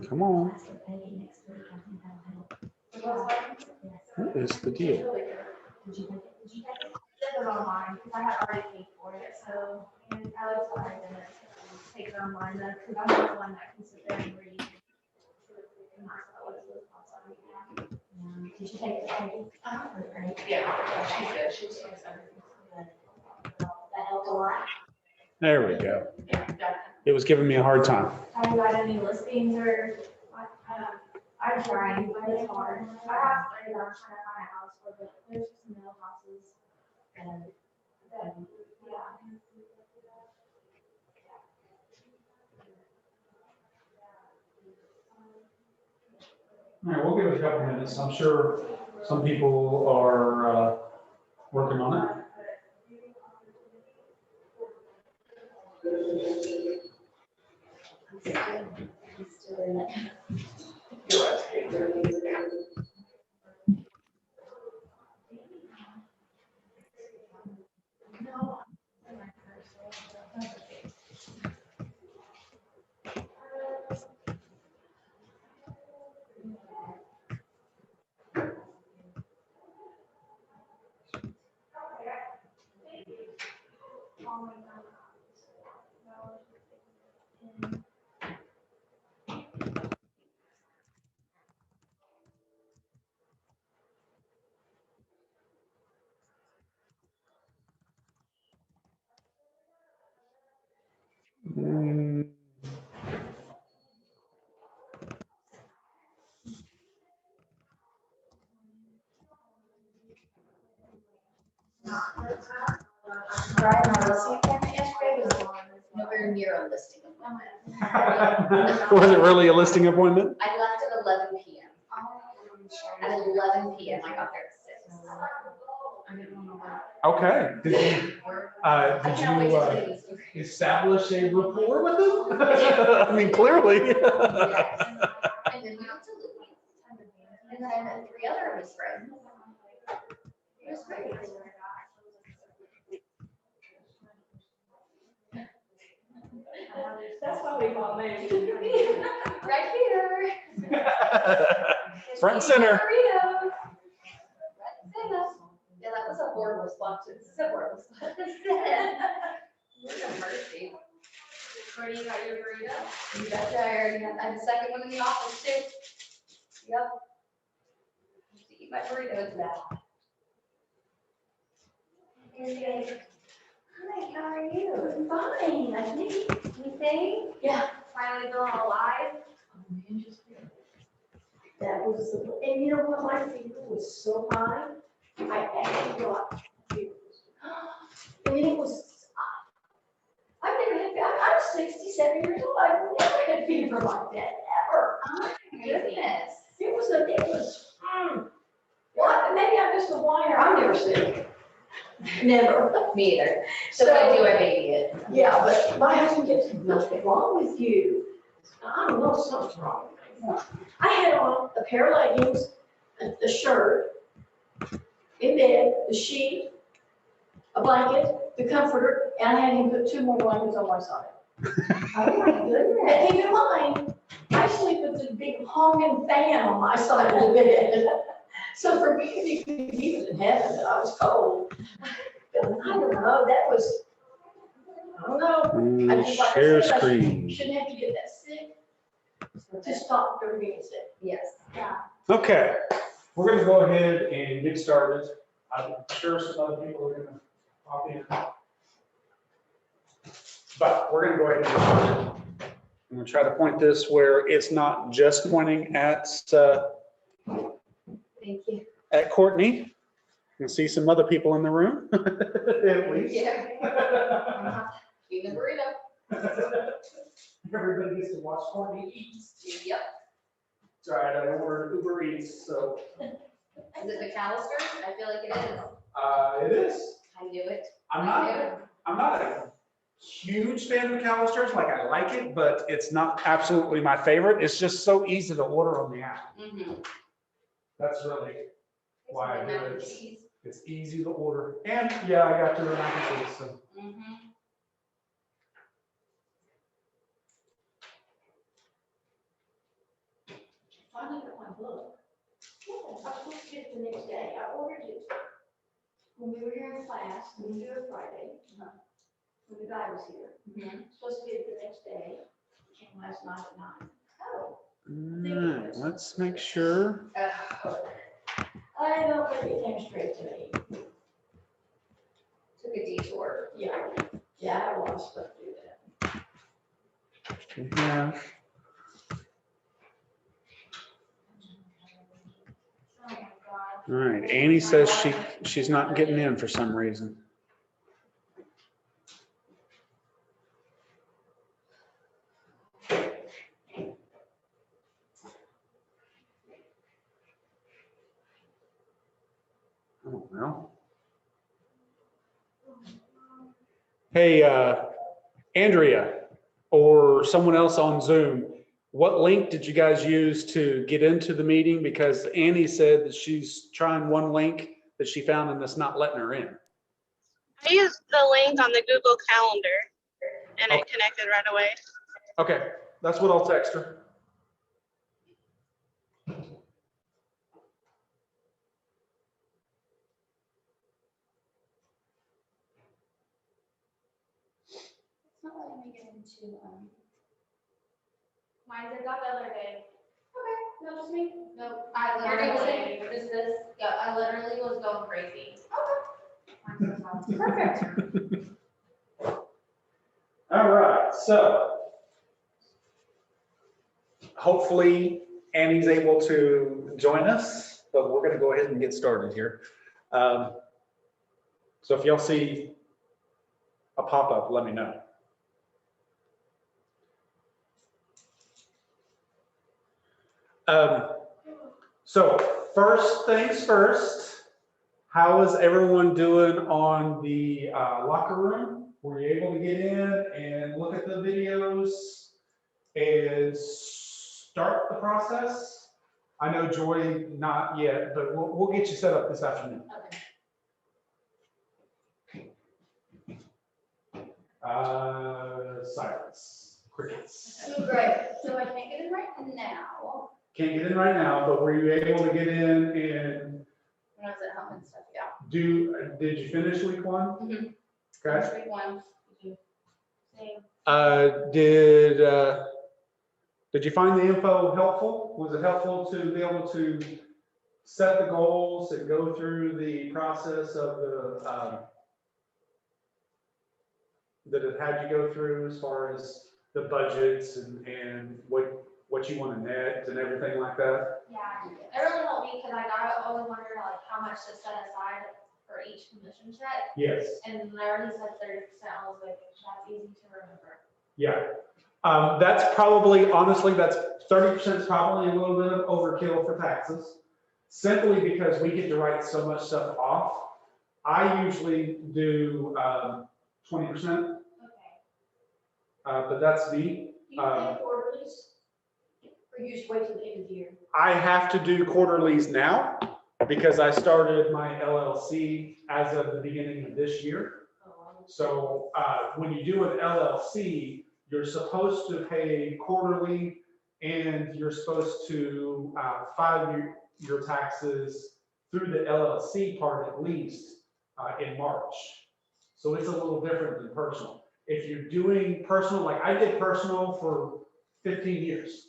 Come on. What is the deal? Did you get it online? Because I had already paid for it, so and I was sorry to take it online though, because I'm not the one that can sit there and read. Did you take the page? Yeah, she's good. She's everything. That helped a lot. There we go. Yeah, It was giving me a hard time. Have you got any listings or, I'm trying, but it's hard. I have, I'm trying to find a house for the, there's just no houses. And, yeah. All right, we'll give it a couple minutes. I'm sure some people are working on it. Brian, our listing appointment yesterday was nowhere near a listing appointment. Was it really a listing appointment? I left at 11 p.m. At 11 p.m. I got there at 6. I didn't know that. Okay. Did you establish a rapport with him? I mean, clearly. And then we went to Louis. And then I met 3 other of his friends. It was great. That's why we call names. Right here. Front and center. Burritos. Right in center. Yeah, that was a horrible spot. It's a horrible spot. Mercy. Where do you got your burrito? You betcha, I already had, I had the second one in the office too. Yep. To eat my burritos now. Hi, how are you? Fine, I think. Anything? Yeah. Finally going alive? That was, and you know what, my fever was so high, I actually got fever. I mean, it was, I've never had, I'm 67 years old, I've never had fever like that, ever. Oh, my goodness. It was, well, maybe I'm just a whiner, I'm never sick. Never. Me either. So what I do, I baby it. Yeah, but my husband kept saying, nothing wrong with you. I don't know, something's wrong with me. I had on a pair of leggings, a shirt, in bed, the sheet, a blanket, the comforter, and I had him put 2 more blankets on my side. Oh my goodness. And keep in mind, I sleep with this big honking fan on my side of the bed. So for me, he was in heaven, and I was cold. But I don't know, that was, I don't know. I just, like I Share said, I screen. shouldn't have to get that sick to stop from being sick. Yes. Yeah. Okay, we're gonna go ahead and get started. I'm sure some other people are gonna pop in. But we're gonna go ahead and get started. I'm gonna try to point this where it's not just pointing at Thank you. Courtney. You can see some other people in the room, at least. Yeah. Eating a burrito. Everybody gets to watch Courtney eat. Yep. It's all right, I ordered Uber Eats, so. Is it McAllister? I feel like it is. It is. I knew it. I'm not a huge fan of McAllister's, like I like it, but it's not absolutely my favorite. It's just so easy to order on the app. Mm-hmm. That's really why I do Mac and it. cheese. It's easy to order. And yeah, I got your mac and cheese, so. Mm-hmm. the next day. I ordered it when we were here in class, and we do it Friday, when the guy was here. Supposed to get it the next day. It came last night at 9. Oh. Alright, let's make sure. I don't think it came straight to me. Took a detour. Yeah, I had a lot of stuff to do that. We have, Oh my God. alright, Annie says she's not getting in for some reason. I don't know. Hey, Andrea, or someone else on Zoom, what link did you guys use to get into the meeting? Because Annie said that she's trying one link that she found and it's not letting her in. I used the link on the Google Calendar and it connected right away. Okay, that's what I'll text her. It's not letting me get into, mine did that the other day. Okay, no, just me. Nope, I literally, just this, yeah, I literally was going crazy. Perfect. All right, so hopefully Annie's able to join us, but we're going to go ahead and get started here. So if y'all see a pop-up, let me know. So first things first, how is everyone doing on the locker room? Were you able to get in and look at the videos and start the process? I know Joy, not yet, but we'll get you set up this afternoon. Silence, crickets. So great, so I can't get in right now. Can't get in right now, but were you able to get in and When I was at home and stuff, yeah. did you finish week one? Mhm. Okay. First week one. Same. Did you find the info helpful? Was it helpful to be able to set the goals and go through the process of the, that it had you go through as far as the budgets and what you want to net and everything like that? Yeah, it really helped me because I always wondered like how much to set aside for each commission check. Yes. And I already said 30%, I was like, that's easy to remember. Yeah. That's probably, honestly, that's 30% is probably a little bit of overkill for taxes, simply because we get to write so much stuff off. I usually do 20%, Okay. but that's me. Do you pay quarterlies? Or you just wait till the end of the year? I have to do quarterlies now because I started my LLC as of the beginning of this year. So when you do an LLC, you're supposed to pay quarterly and you're supposed to file your taxes through the LLC part at least in March. So it's a little different than personal. If you're doing personal, like I did personal for 15 years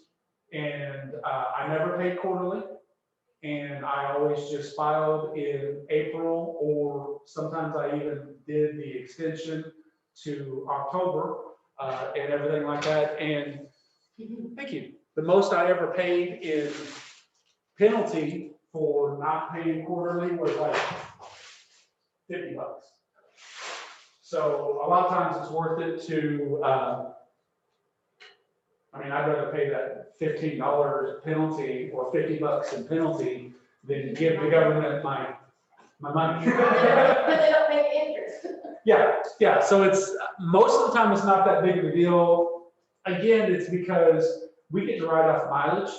and I never paid quarterly. And I always just filed in April, or sometimes I even did the extension to October and everything like that. And thank you. The most I ever paid in penalty for not paying quarterly was like $50. So a lot of times it's worth it to, I mean, I'd rather pay that $15 penalty or $50 in penalty than give the government my money. But they don't pay interest. Yeah. So it's, most of the time, it's not that big of a deal. Again, it's because we get to write off mileage.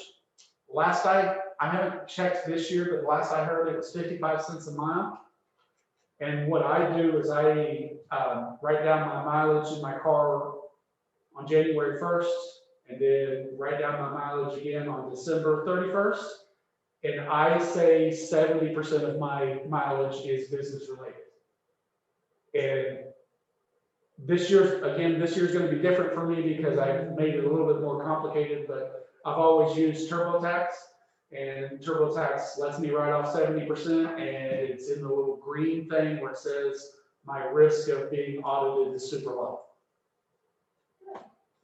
I haven't checked this year, but last I heard it was 55 cents a mile. And what I do is I write down my mileage in my car on January 1st. And then write down my mileage again on December 31st. And I say 70% of my mileage is business related. And this year's gonna be different for me because I've made it a little bit more complicated, but I've always used TurboTax. And TurboTax lets me write off 70%, and it's in the little green thing where it says my risk of being audited is super low.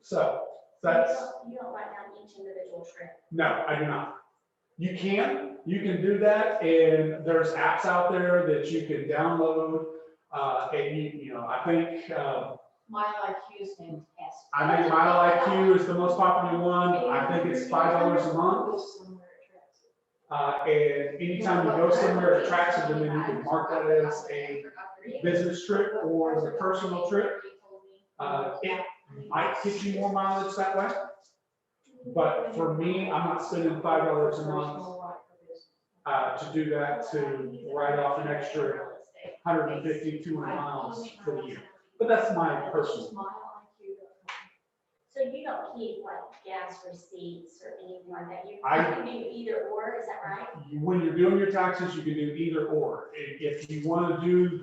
So that's. You don't write down each individual trip. No, I do not. You can do that, and there's apps out there that you can download. And I think, Mile IQ is fantastic. I think Mile IQ is the most popular one. I think it's $5 a month. And anytime you go somewhere, it tracks it, and then you can mark that as a business trip or as a personal trip. It might get you more mileage that way. But for me, I'm not spending $5 a month to do that, to write off an extra 150, 200 miles for the year. But that's my personal. So you don't keep like gas receipts or anything like that? You I- can do either or, is that right? When you're doing your taxes, you can do either or. If you want to do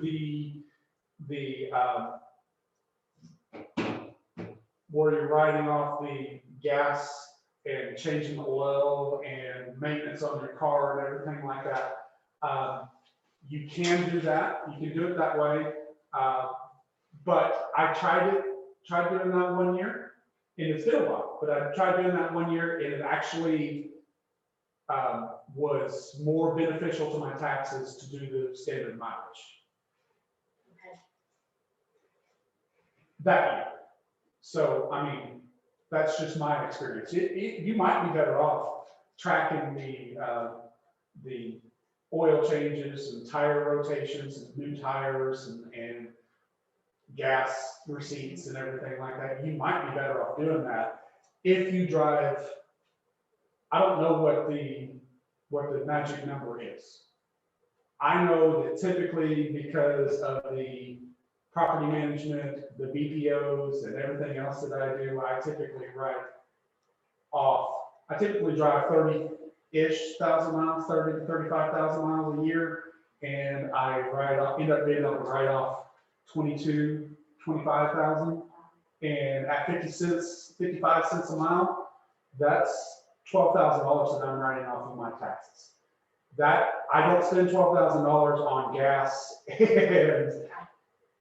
where you're writing off the gas and changing the oil and maintenance on your car and everything like that, you can do that. You can do it that way. But I tried doing that 1 year, and it's been a while, but I tried doing that 1 year, and it actually was more beneficial to my taxes to do the standard mileage. Okay. That year. So, I mean, that's just my experience. You might be better off tracking the oil changes and tire rotations and new tires and gas receipts and everything like that. You might be better off doing that if you drive. I don't know what the magic number is. I know that typically, because of the property management, the BPOs and everything else that I do, I typically drive 30-ish thousand miles, 30 to 35,000 miles a year. And I end up being able to write off 25,000. And at 55 cents a mile, that's $12,000 that I'm writing off of my taxes. That I don't spend $12,000 on gas and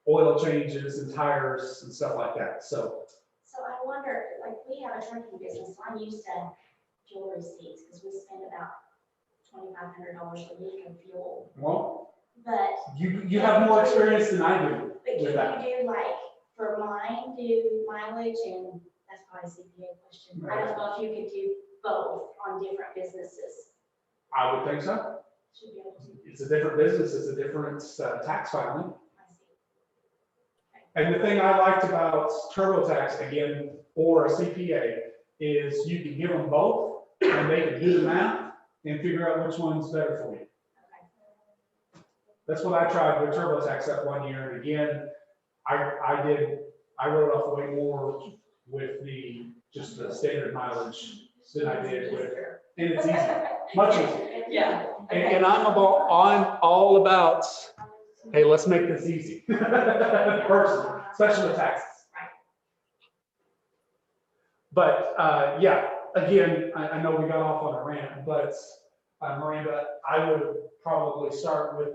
oil changes and tires and stuff like that. So I wonder, like, we have a trucking business, so I'm used to fuel receipts, because we spend about $2,500 a week in fuel. well, But you have more experience than I do But with that. can you do like, for mine, do mileage, and that's probably a CPA question. I don't know if you could do both on different businesses. I would think so. Should be able to. It's a different business. It's a different tax filing. I see. And the thing I liked about TurboTax, again, or a CPA, is you can give them both and they can do the math and figure out which one's better for you. Okay. That's what I tried with TurboTax that 1 year. And again, I wrote off way more with just the standard mileage than I did with, and it's easy, much easier. Yeah. And I'm all about, hey, let's make this easy. Personally, especially with taxes. Right. But, yeah, again, I know we got off on a rant, but Miranda, I would probably start with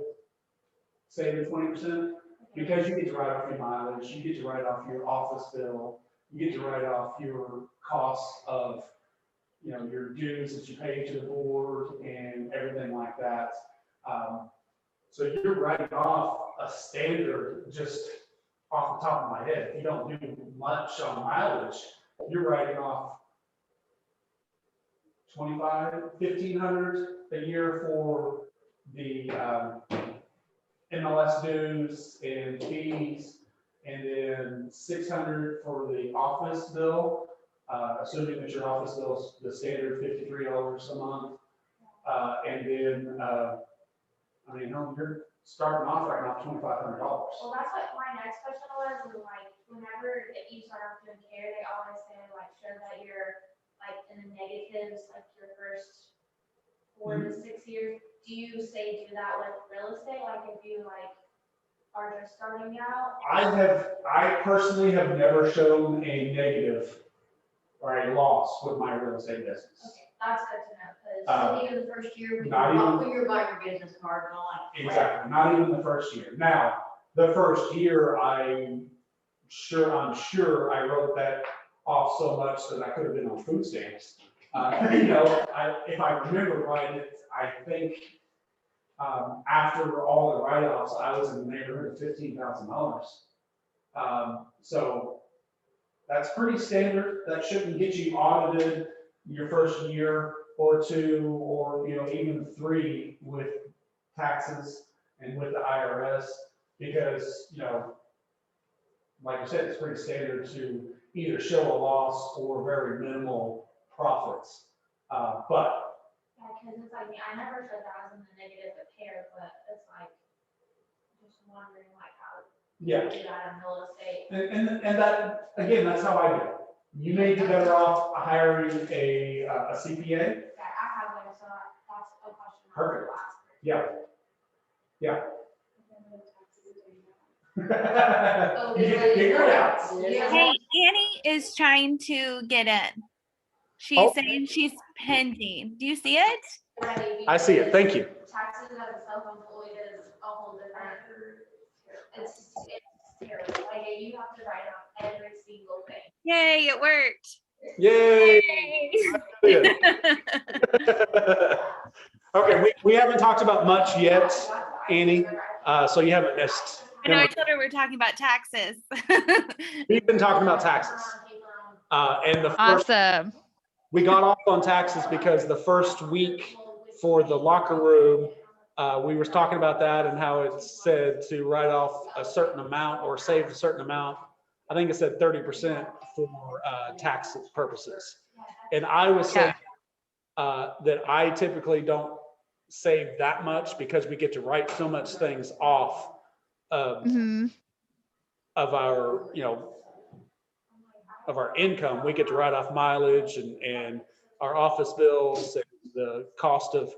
saving 20%, because you get to write off your mileage, you get to write off your office bill, you get to write off your costs of, your dues that you pay to the board and everything like that. So you're writing off a standard just off the top of my head. If you don't do much on mileage, you're writing off $1,500 a year for the MLS dues and fees, and then $600 for the office bill, assuming that your office bill is the standard $53 a month. And then, you're starting off right now $2,500. Well, that's what my next question was, and like, whenever you start doing care, they always say, like, show that you're, like, in the negatives, like, your first 4 to 6 years. Do you say do that with real estate? Like if you like are just starting out? I personally have never shown a negative or a loss with my real estate business. Okay, that's good to know, because Even the first year, when Not even- you're buying your business card and all that. Exactly, not even the first year. Now, the first year, I'm sure I wrote that off so much that I could have been on food stamps. If I remember right, I think, after all the write-offs, I was in the neighborhood of $15,000. So that's pretty standard. That shouldn't get you audited your first year or two, or, even 3 with taxes and with the IRS, because, like I said, it's pretty standard to either show a loss or very minimal profits. But yeah, because it's like, I never said that I was in the negative with hair, but it's like, just wondering like how yeah, to do that in real estate. and that, again, that's how I do it. You may be better off hiring a CPA. Yeah, I have one, so that's a question. Perfect. I'll ask. Yeah. Yeah. Oh, You get figured out. Yeah. Hey, Annie is trying to get in. She's Oh. saying she's pending. Do you see it? Ready, I see it. Thank you. Taxes as a self-employed is a whole different, it's terrible. Like, you have to write out every single thing. Yay, it worked. Yay. Yay. Okay, we haven't talked about much yet, Annie, so you haven't missed. I know I told her we're talking about taxes. We've been talking about taxes. And the first, Awesome. we got off on taxes because the first week for the locker room, we were talking about that and how it said to write off a certain amount or save a certain amount. I think it said 30% for tax purposes. And I was saying that I typically don't save that much because we get to write so much things off of our, of our income. We get to write off mileage and our office bills and the cost of,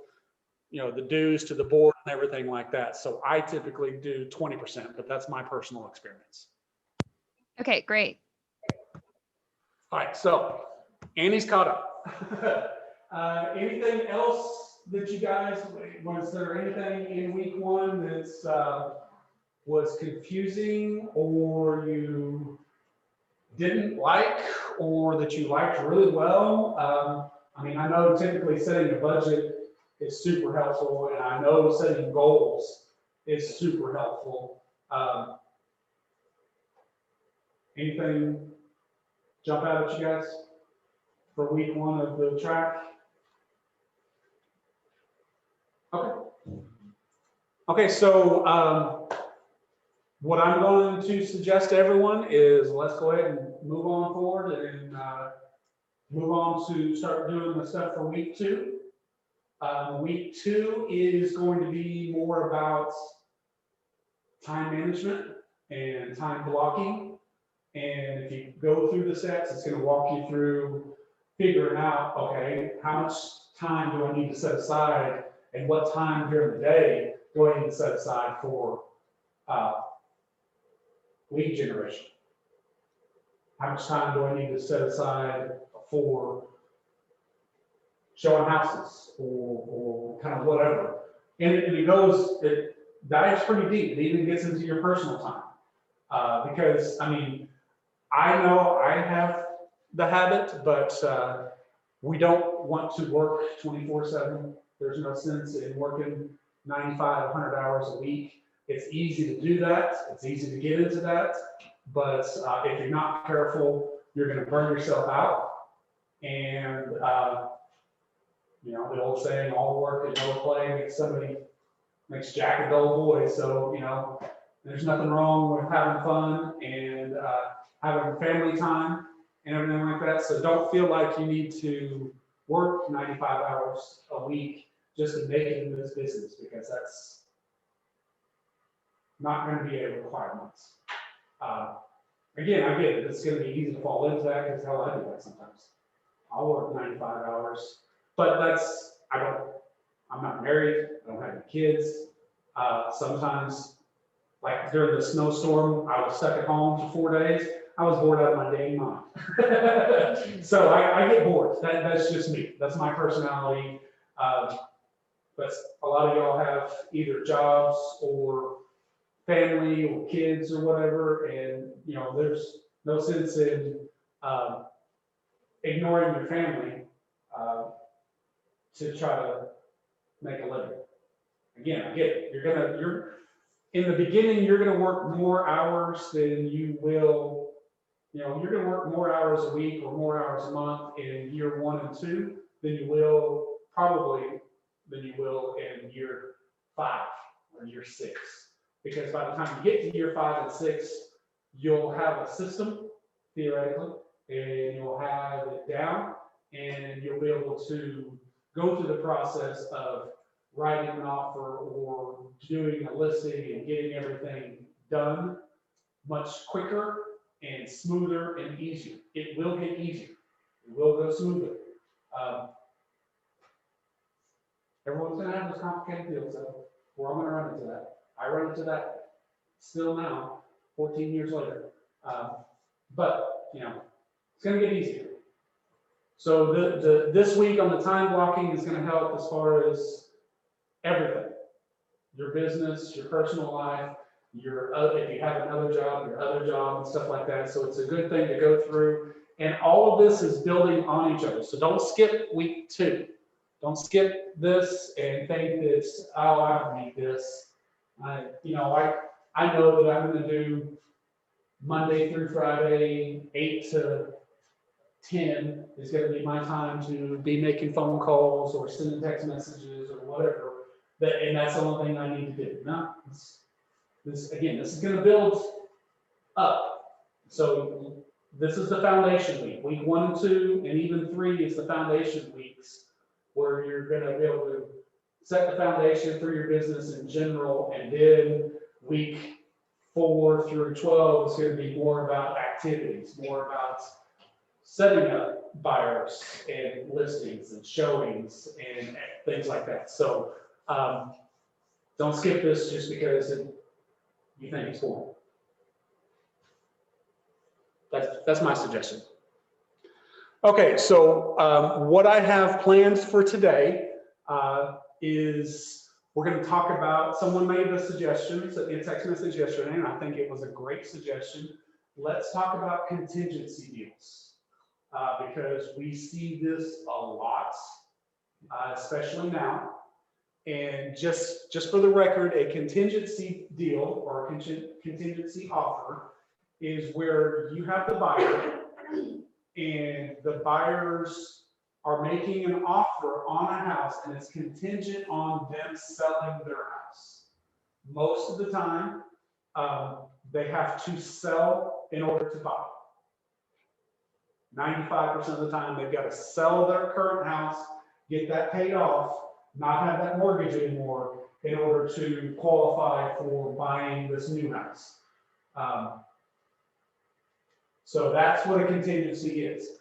the dues to the board and everything like that. So I typically do 20%, but that's my personal experience. Okay, great. All right, so Annie's caught up. Anything else that you guys, was there anything in week 1 that's was confusing or you didn't like or that you liked really well? I know typically setting a budget is super helpful, and I know setting goals is super helpful. Anything jump out at you guys for week 1 of the track? Okay, so what I'm going to suggest to everyone is let's go ahead and move on forward and move on to start doing the stuff for week 2. Week 2 is going to be more about time management and time blocking. And if you go through the steps, it's going to walk you through figuring out, okay, how much time do I need to set aside and what time during the day do I need to set aside for lead generation? How much time do I need to set aside for showing houses or kind of whatever? And it dives pretty deep. It even gets into your personal time. Because, I know I have the habit, but we don't want to work 24/7. There's no sense in working 95, 100 hours a week. It's easy to do that. It's easy to get into that. But if you're not careful, you're going to burn yourself out. And, the old saying, all work and no play makes Jack a dull boy. So, there's nothing wrong with having fun and having family time and everything like that. So don't feel like you need to work 95 hours a week just to make it in this business, because that's not going to be a requirement. Again, I get it. It's going to be easy to fall into that because hell, I do that sometimes. I'll work 95 hours, but I don't I'm not married, I don't have any kids. Sometimes, like during the snowstorm, I was stuck at home for 4 days. I was bored out of my dang mind. So I get bored. That's just me. That's my personality. But a lot of y'all have either jobs or family or kids or whatever, and there's no sense in ignoring your family to try to make a living. Again, I get it. You're in the beginning, you're gonna work more hours than you will. You're gonna work more hours a week or more hours a month in year 1 and 2 than you will in year 5 or year 6. Because by the time you get to year 5 and 6, you'll have a system, theoretically, and you'll have it down, and you'll be able to go through the process of writing an offer or doing a listing and getting everything done much quicker and smoother and easier. It will get easier. It will go smoother. Everyone's gonna have those complicated deals, though. We're all gonna run into that. I run into that still now, 14 years later. But it's gonna get easier. So this week on the time blocking is gonna help as far as everything. Your business, your personal life, if you have another job, your other job and stuff like that. So it's a good thing to go through. And all of this is building on each other. So don't skip week 2. Don't skip this and think that, oh, I don't need this. I know that I'm gonna do Monday through Friday, 8 to 10 is gonna be my time to be making phone calls or sending text messages or whatever. And that's the only thing I need to do. No, this is gonna build up. So this is the foundation week. Week 1 and 2, and even 3 is the foundation weeks where you're gonna be able to set the foundation for your business in general, and then week 4 through 12 is gonna be more about activities, more about setting up buyers and listings and showings and things like that. So don't skip this just because you think it's boring. That's my suggestion. Okay, so what I have planned for today is we're going to talk about, someone made the suggestion, sent me a text message yesterday, and I think it was a great suggestion. Let's talk about contingency deals because we see this a lot, especially now. And just for the record, a contingency deal or a contingency offer is where you have the buyer and the buyers are making an offer on a house and it's contingent on them selling their house. Most of the time, they have to sell in order to buy. 95% of the time, they've got to sell their current house, get that paid off, not have that mortgage anymore in order to qualify for buying this new house. So that's what a contingency is.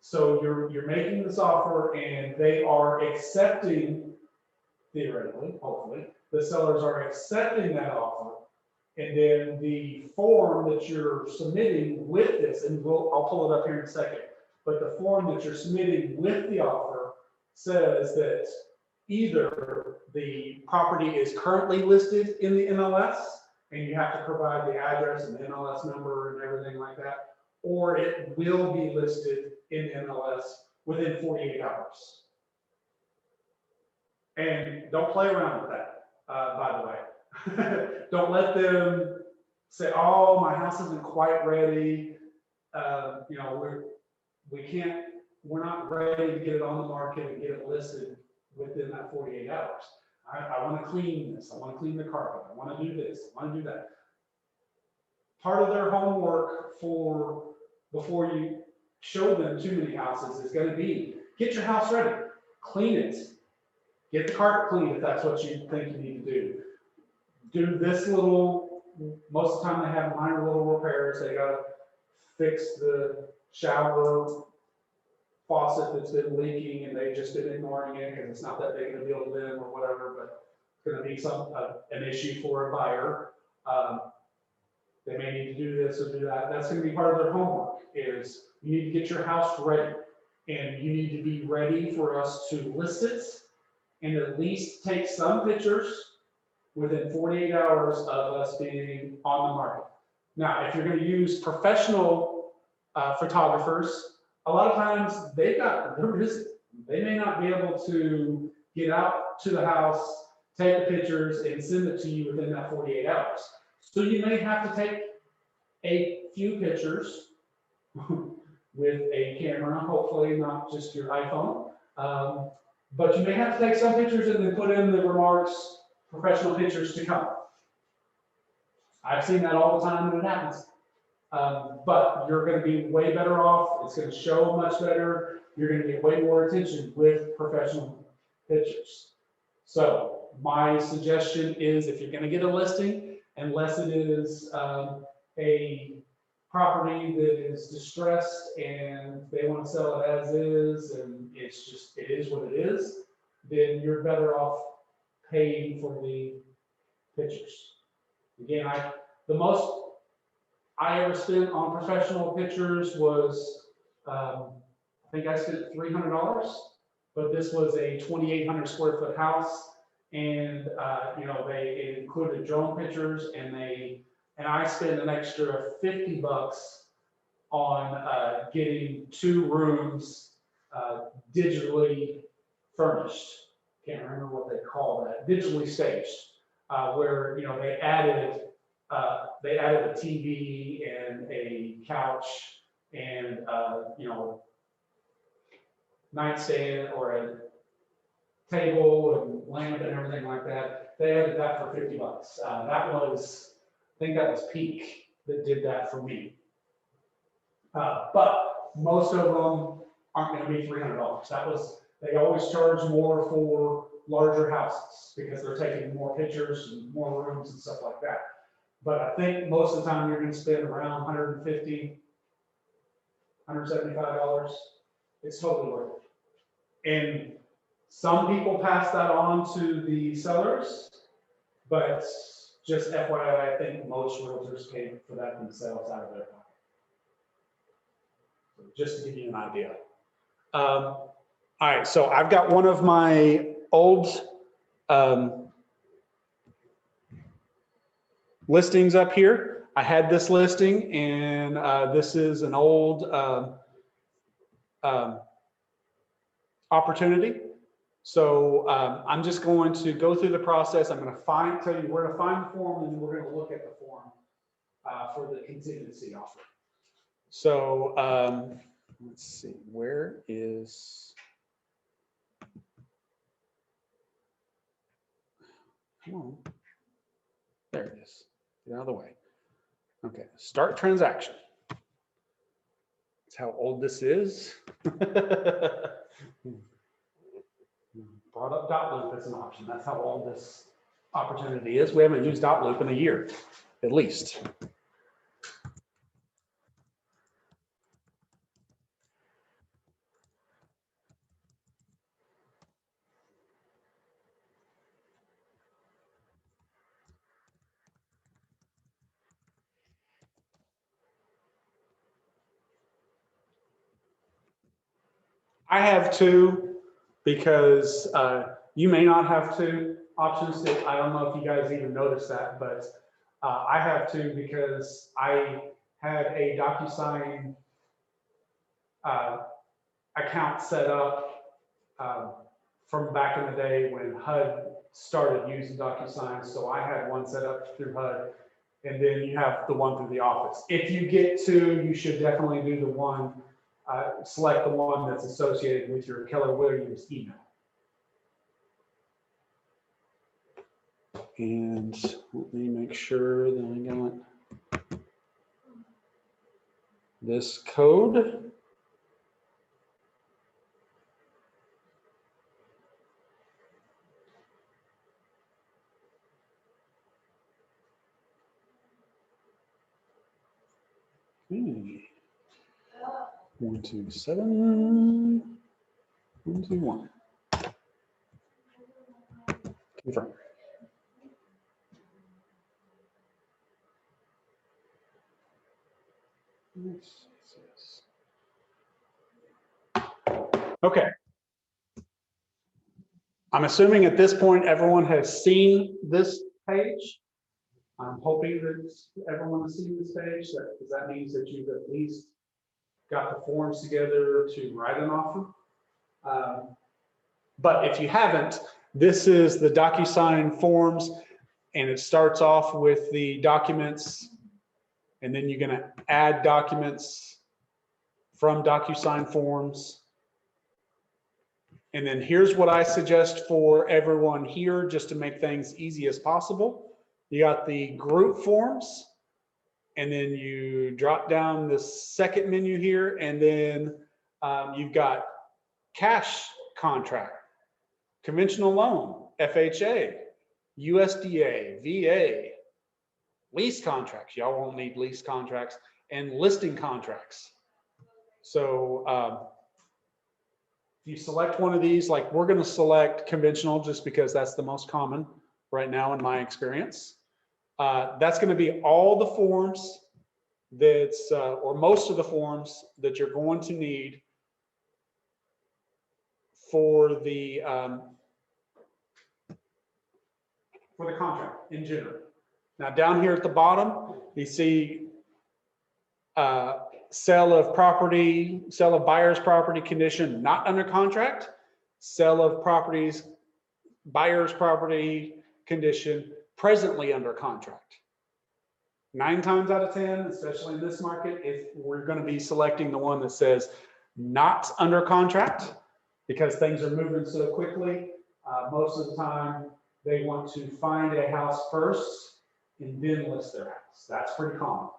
So you're making this offer and they are accepting, theoretically, hopefully, the sellers are accepting that offer. And then the form that you're submitting with this, and I'll pull it up here in a second, but the form that you're submitting with the offer says that either the property is currently listed in the MLS, and you have to provide the address and the MLS number and everything like that, or it will be listed in MLS within 48 hours. And don't play around with that, by the way. Don't let them say, oh, my house isn't quite ready. We're not ready to get it on the market and get it listed within that 48 hours. I want to clean this. I want to clean the carpet. I want to do this. I want to do that. Part of their homework before you show them too many houses is going to be, get your house ready, clean it, get the carpet cleaned if that's what you think you need to do. Do this little, most of the time they have minor little repairs. They got to fix the shower faucet that's been leaking and they've just been ignoring it because it's not that big of a deal to them or whatever, but it's gonna be an issue for a buyer. They may need to do this or do that. That's gonna be part of their homework, is you need to get your house ready. And you need to be ready for us to list it and at least take some pictures within 48 hours of us being on the market. Now, if you're gonna use professional photographers, a lot of times they're busy. They may not be able to get out to the house, take the pictures and send it to you within that 48 hours. So you may have to take a few pictures with a camera, hopefully not just your iPhone. But you may have to take some pictures and then put in the remarks, professional pictures to come. I've seen that all the time when it happens. But you're gonna be way better off. It's gonna show much better. You're gonna get way more attention with professional pictures. So my suggestion is, if you're gonna get a listing, unless it is a property that is distressed and they want to sell it as is, and it is what it is, then you're better off paying for the pictures. Again, the most I ever spent on professional pictures was, I think I spent $300, but this was a 2,800 square foot house. And, it included drone pictures and I spent an extra $50 on getting 2 rooms digitally furnished. Can't remember what they call that, digitally staged, where they added a TV and a couch and nightstand or a table and lamp and everything like that. They added that for $50. I think that was Peak that did that for me. But most of them aren't going to be $300. They always charge more for larger houses because they're taking more pictures and more rooms and stuff like that. But I think most of the time you're going to spend around $150, $175. It's totally worth it. And some people pass that on to the sellers, but just FYI, I think most realtors pay for that themselves out of their pocket. So just to give you an idea. All right, so I've got one of my old listings up here. I had this listing, and this is an old opportunity. So I'm just going to go through the process. I'm going to tell you where to find the form, and then we're going to look at the form for the contingency offer. So let's see, where is, come on, there it is, get out of the way. Okay, start transaction. That's how old this is. Brought up dot loop as an option. That's how old this opportunity is. We haven't used dot loop in a year, at least. I have 2 because you may not have 2 options. I don't know if you guys even noticed that, but I have 2 because I had a Docusign account set up from back in the day when HUD started using Docusign. So I had one set up through HUD, and then you have the one through the office. If you get 2, you should definitely do the one. Select the one that's associated with your Keller Williams email. And let me make sure that I got this code. 127 121. Confirm. Okay. I'm assuming at this point, everyone has seen this page. I'm hoping that everyone has seen this page, because that means that you've at least got the forms together to write an offer. But if you haven't, this is the Docusign Forms, and it starts off with the documents, and then you're going to add documents from Docusign Forms. And then here's what I suggest for everyone here, just to make things easy as possible. You got the group forms, and then you drop down the second menu here, and then you've got cash contract, conventional loan, FHA, USDA, VA, lease contracts. Y'all won't need lease contracts, and listing contracts. So if you select one of these, like we're going to select conventional just because that's the most common right now in my experience. That's going to be all the forms that's, or most of the forms that you're going to need for the contract in general. Now down here at the bottom, you see sale of property, sale of buyer's property condition not under contract, sale of properties, buyer's property condition presently under contract. 9 times out of 10, especially in this market, if we're going to be selecting the one that says not under contract, because things are moving so quickly, most of the time they want to find a house first and then list their house. That's pretty common.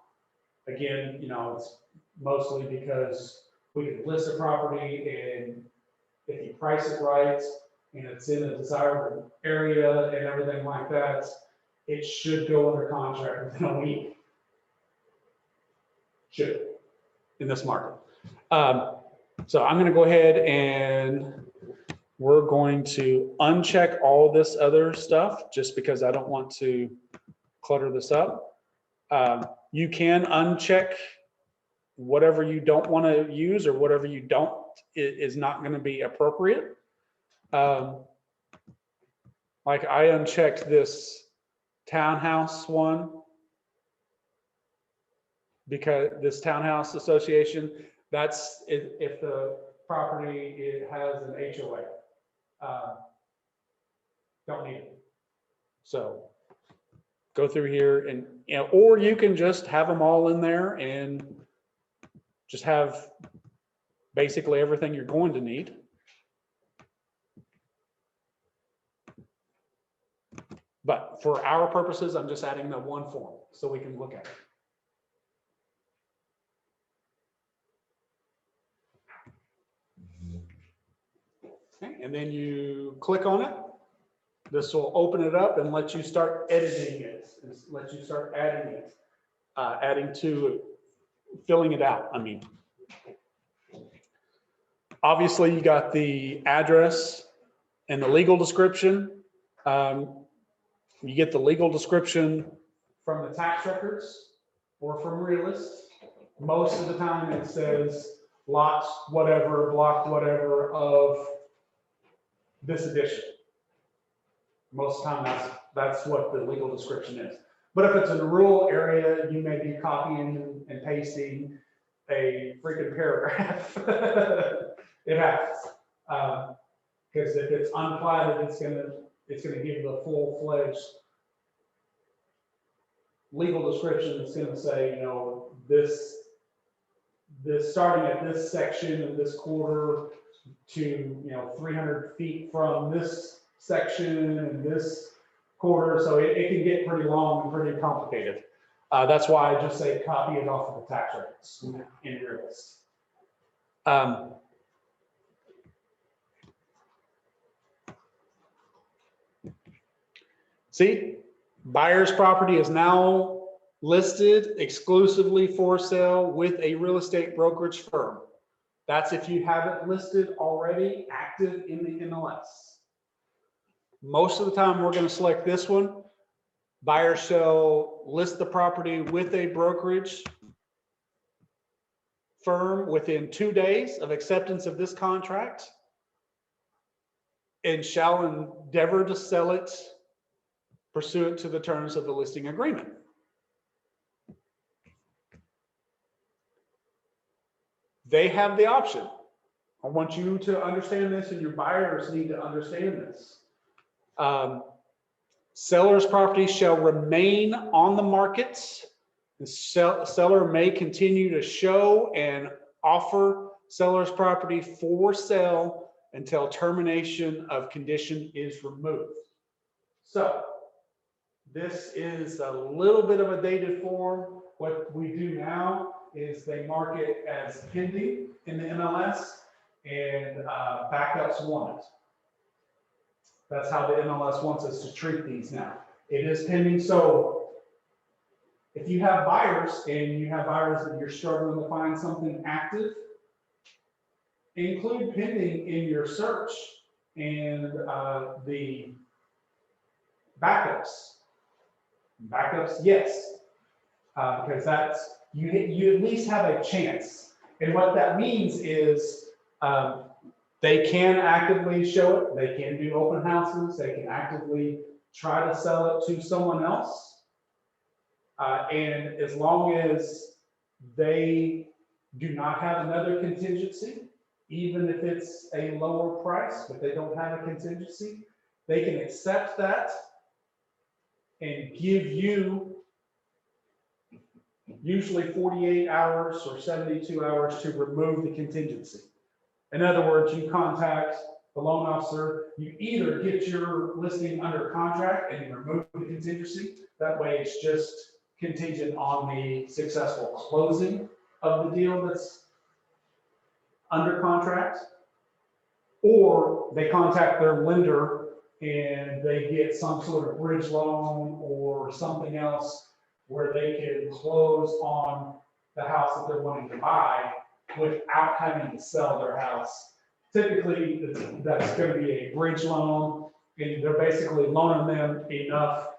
Again, you know, it's mostly because we can list a property, and if you price it right and it's in a desirable area and everything like that, it should go under contract within a week. Should, in this market. So I'm going to go ahead and we're going to uncheck all this other stuff just because I don't want to clutter this up. You can uncheck whatever you don't want to use or whatever you don't is not going to be appropriate. Like I unchecked this townhouse one because this townhouse association, that's if the property it has an HOA. Don't need it. So go through here and, you know, or you can just have them all in there and just have basically everything you're going to need. But for our purposes, I'm just adding the one form so we can look at it. Okay, and then you click on it. This will open it up and let you start editing it, and let you start adding it, adding to it, filling it out. I mean, obviously you got the address and the legal description. You get the legal description from the tax records or from Realist. Most of the time it says lots, whatever, block, whatever of this edition. Most of the time that's what the legal description is. But if it's in a rural area, you may be copying and pasting a freaking paragraph. It happens. Because if it's unplatted, it's gonna give the full-fledged legal description. It's gonna say, you know, this starting at this section of this quarter to, you know, 300 feet from this section and this quarter. So it can get pretty long and pretty complicated. That's why I just say copy it off of the tax records in Realist. See, buyer's property is now listed exclusively for sale with a real estate brokerage firm. That's if you have it listed already active in the MLS. Most of the time, we're going to select this one. Buyer shall list the property with a brokerage firm within 2 days of acceptance of this contract and shall endeavor to sell it pursuant to the terms of the listing agreement. They have the option. I want you to understand this, and your buyers need to understand this. Seller's property shall remain on the market. The seller may continue to show and offer seller's property for sale until termination of condition is removed. So this is a little bit of a dated form. What we do now is they mark it as pending in the MLS, and backups want it. That's how the MLS wants us to treat these now. It is pending. So if you have buyers and you have buyers that you're struggling to find something active, include pending in your search and the backups. Backups, yes, because that's, you at least have a chance. And what that means is they can actively show it. They can do open houses. They can actively try to sell it to someone else. And as long as they do not have another contingency, even if it's a lower price, but they don't have a contingency, they can accept that and give you usually 48 hours or 72 hours to remove the contingency. In other words, you contact the loan officer, you either get your listing under contract and you remove the contingency. That way it's just contingent on the successful closing of the deal that's under contract. Or they contact their lender and they get some sort of bridge loan or something else where they can close on the house that they're wanting to buy without having to sell their house. Typically, that's going to be a bridge loan, and they're basically loaning them enough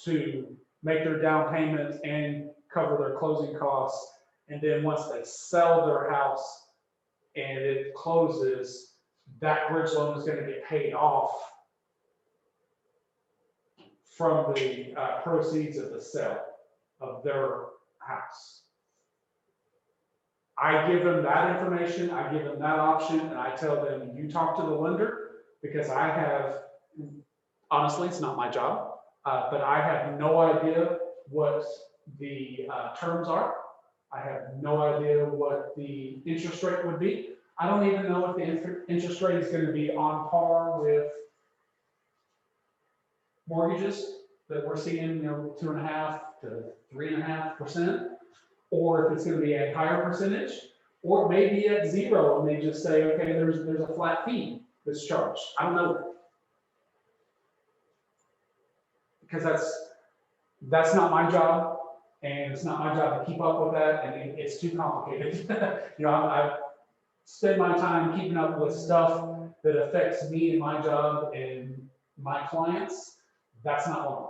to make their down payment and cover their closing costs. And then once they sell their house and it closes, that bridge loan is going to get paid off from the proceeds of the sale of their house. I give them that information, I give them that option, and I tell them, you talk to the lender, because I have, honestly, it's not my job, but I have no idea what the terms are. I have no idea what the interest rate would be. I don't even know if the interest rate is going to be on par with mortgages that we're seeing, 2.5% to 3.5%, or if it's going to be a higher percentage, or it may be at zero and they just say, okay, there's a flat fee that's charged. I don't know. Because that's not my job, and it's not my job to keep up with that, and it's too complicated. I spend my time keeping up with stuff that affects me and my job and my clients. That's not one.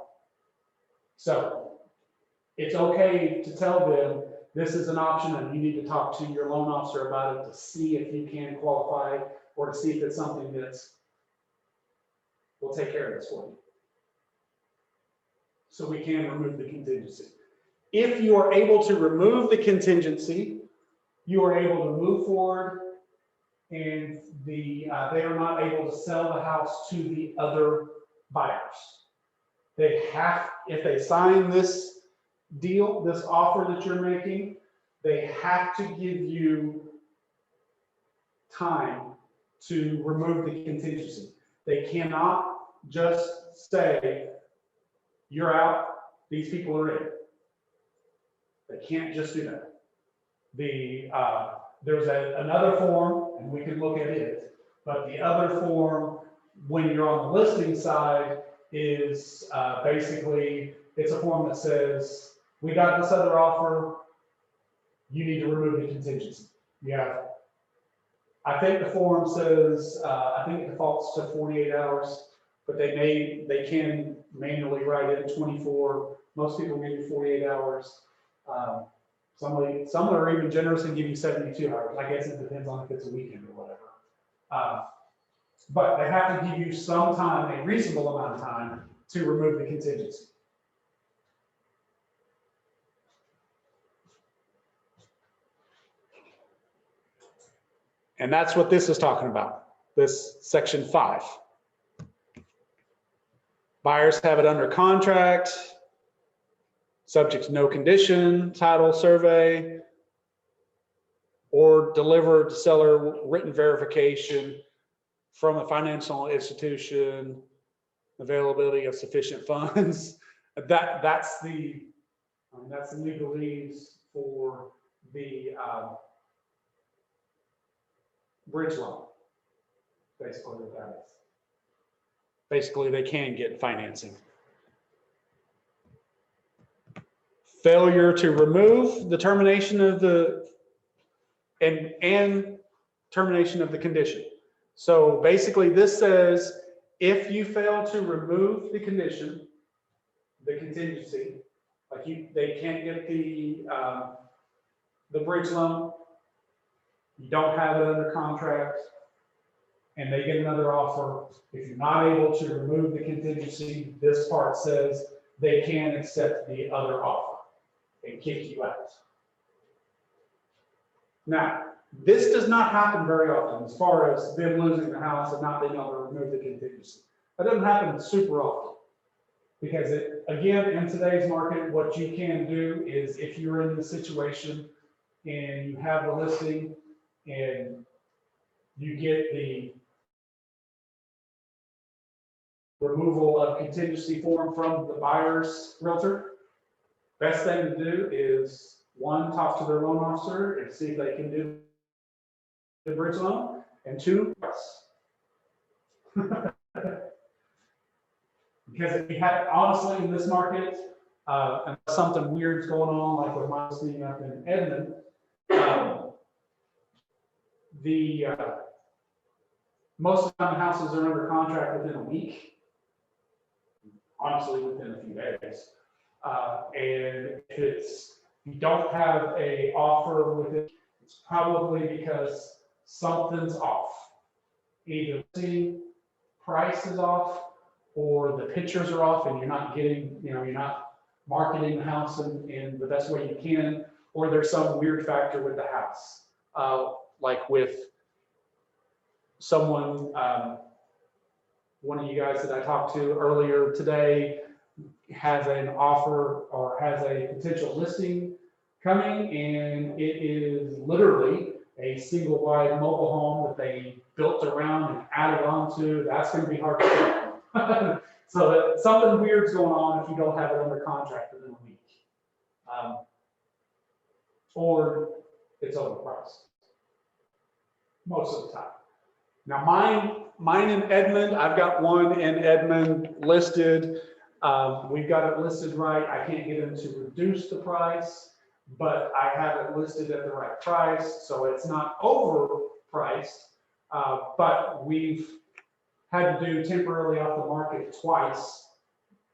So it's okay to tell them this is an option and you need to talk to your loan officer about it to see if you can qualify, or to see if it's something that's will take care of this for you. So we can remove the contingency. If you are able to remove the contingency, you are able to move forward, and they are not able to sell the house to the other buyers. They have, if they sign this deal, this offer that you're making, they have to give you time to remove the contingency. They cannot just say, you're out, these people are in. They can't just do that. There's another form, and we can look at it, but the other form, when you're on the listing side, is basically, it's a form that says, we got this other offer, you need to remove the contingency. You have I think the form says, I think it defaults to 48 hours, but they can manually write in 24. Most people give you 48 hours. Some are even generous and give you 72 hours. I guess it depends on if it's a weekend or whatever. But they have to give you some time, a reasonable amount of time, to remove the contingency. And that's what this is talking about, this section 5. Buyers have it under contract, subject to no condition, title survey, or deliver to seller written verification from a financial institution, availability of sufficient funds. That's the legalese for the bridge loan. Basically what that is. Basically, they can get financing. Failure to remove the termination of the and termination of the condition. So basically this says if you fail to remove the condition, the contingency, like they can't get the bridge loan, you don't have it under contract, and they get another offer, if you're not able to remove the contingency, this part says they can accept the other offer and kick you out. Now, this does not happen very often as far as them losing the house and not being able to remove the contingency. That doesn't happen super often. Because again, in today's market, what you can do is if you're in the situation and you have the listing and you get the removal of contingency form from the buyer's realtor, best thing to do is one, talk to their loan officer and see if they can do the bridge loan, and two, because if you have, honestly, in this market, and something weird's going on, like with my listing up in Edmond, most of the time houses are under contract within a week, honestly within a few days. And if you don't have a offer with it, it's probably because something's off. Either the price is off or the pictures are off and you're not getting, you're not marketing the house in the best way you can, or there's some weird factor with the house. Like with someone, one of you guys that I talked to earlier today has an offer or has a potential listing coming, and it is literally a single wide mobile home that they built around and added onto. That's going to be hard to do. So something weird's going on if you don't have it under contract within a week. Or it's overpriced most of the time. Now mine in Edmond, I've got one in Edmond listed. We've got it listed right. I can't get them to reduce the price, but I have it listed at the right price, so it's not overpriced. But we've had to do temporarily off the market twice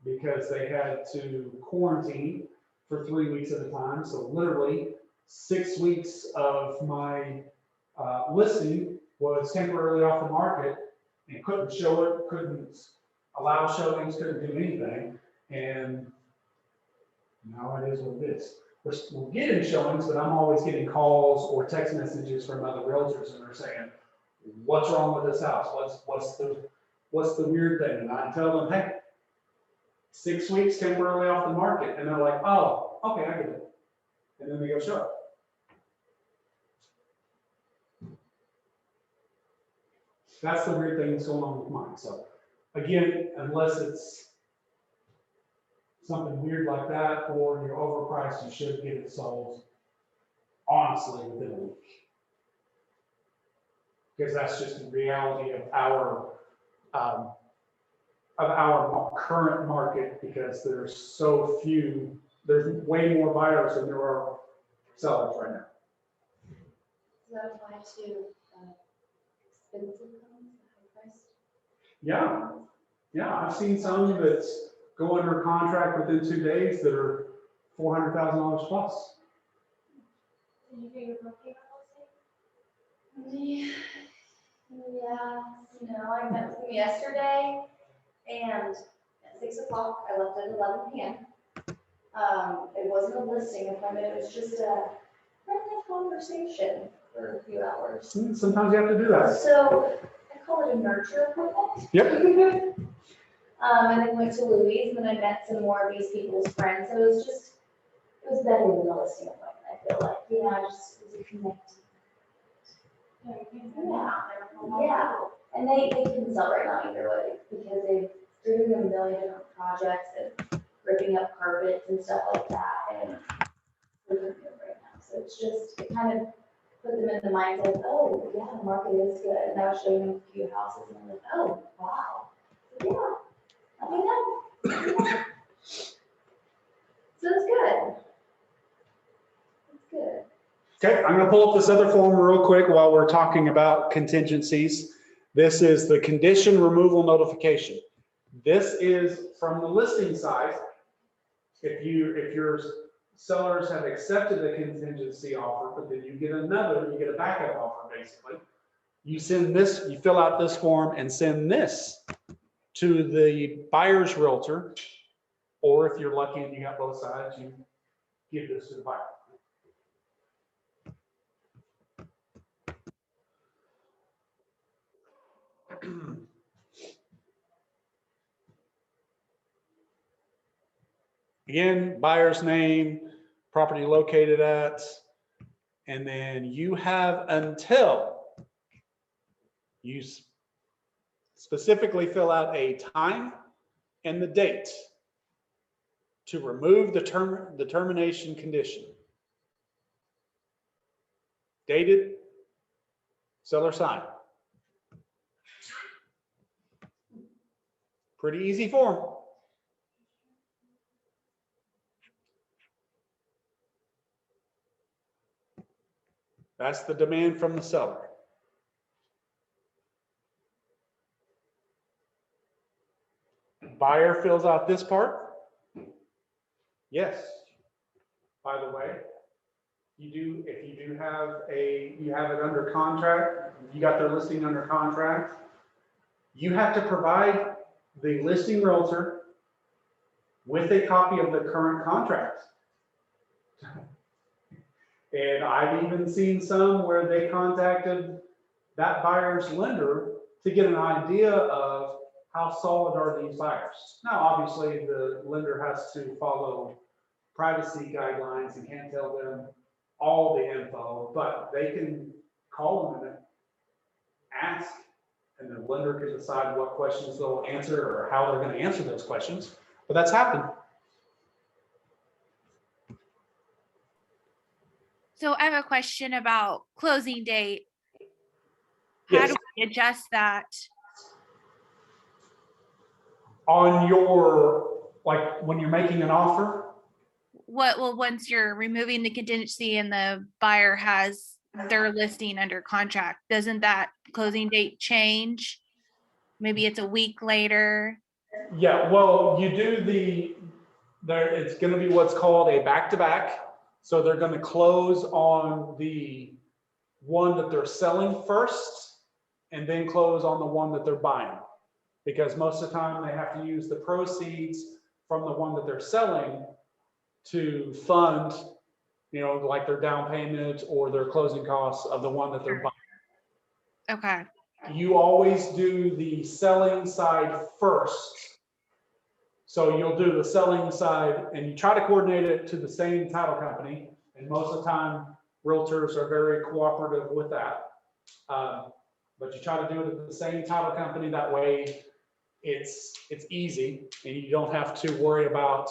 because they had to quarantine for 3 weeks at a time. So literally 6 weeks of my listing was temporarily off the market and couldn't show it, couldn't allow showings, couldn't do anything. And now it is what it is. We're getting showings, but I'm always getting calls or text messages from other realtors and they're saying, what's wrong with this house? What's the weird thing? And I tell them, hey, 6 weeks temporarily off the market. And they're like, oh, okay, I get it. And then they go show it. That's the weird thing that's going on with mine. So again, unless it's something weird like that or you're overpriced, you should get it sold honestly within a week. Because that's just the reality of our current market, because there's so few, there's way more buyers than there are sellers right now. Does that apply to Yeah, yeah, I've seen some that's go under contract within 2 days that are $400,000 plus. Did you do your booking Yeah, I met with him yesterday, and at 6 o'clock, I left at 11 p.m. It wasn't a listing appointment, it was just a friendly conversation for a few hours. Sometimes you have to do that. So I call it a nurture appointment. Yep. And then went to Louis, and then I met some more of these people's friends, so it was better than a listing appointment, I feel like, I just was a connect. Yeah, and they couldn't sell right now either way, because they're doing a million different projects and ripping up carpets and stuff like that, and they're doing it right now, so it kind of put them in the mindset of, oh, yeah, the market is good, and I was showing them a few houses, and I'm like, oh, wow, so yeah, let me know. So it's good. It's good. Okay, I'm gonna pull up this other form real quick while we're talking about contingencies. This is the condition removal notification. This is from the listing side. If your sellers have accepted a contingency offer, but then you get a backup offer basically. You send this, you fill out this form and send this to the buyer's realtor, or if you're lucky and you got both sides, you give this to the buyer. Again, buyer's name, property located at, and then you have until you specifically fill out a time and the date to remove the termination condition. Dated, seller signed. Pretty easy form. That's the demand from the seller. Buyer fills out this part. Yes. By the way, if you have it under contract, you got their listing under contract, you have to provide the listing realtor with a copy of the current contract. And I've even seen some where they contacted that buyer's lender to get an idea of how solid are these buyers. Now, obviously, the lender has to follow privacy guidelines and can't tell them all the info, but they can call them and ask, and the lender can decide what questions they'll answer or how they're going to answer those questions. But that's happened. So I have a question about closing date. How Yes. do we adjust that? On your, like when you're making an offer, Well, once you're removing the contingency and the buyer has their listing under contract, doesn't that closing date change? Maybe it's a week later. yeah, well, you do it's going to be what's called a back-to-back. So they're going to close on the one that they're selling first and then close on the one that they're buying. Because most of the time they have to use the proceeds from the one that they're selling to fund, like their down payment or their closing costs of the one that they're buying. Okay. You always do the selling side first. So you'll do the selling side and you try to coordinate it to the same title company. And most of the time, realtors are very cooperative with that. But you try to do it at the same title company. That way it's easy and you don't have to worry about,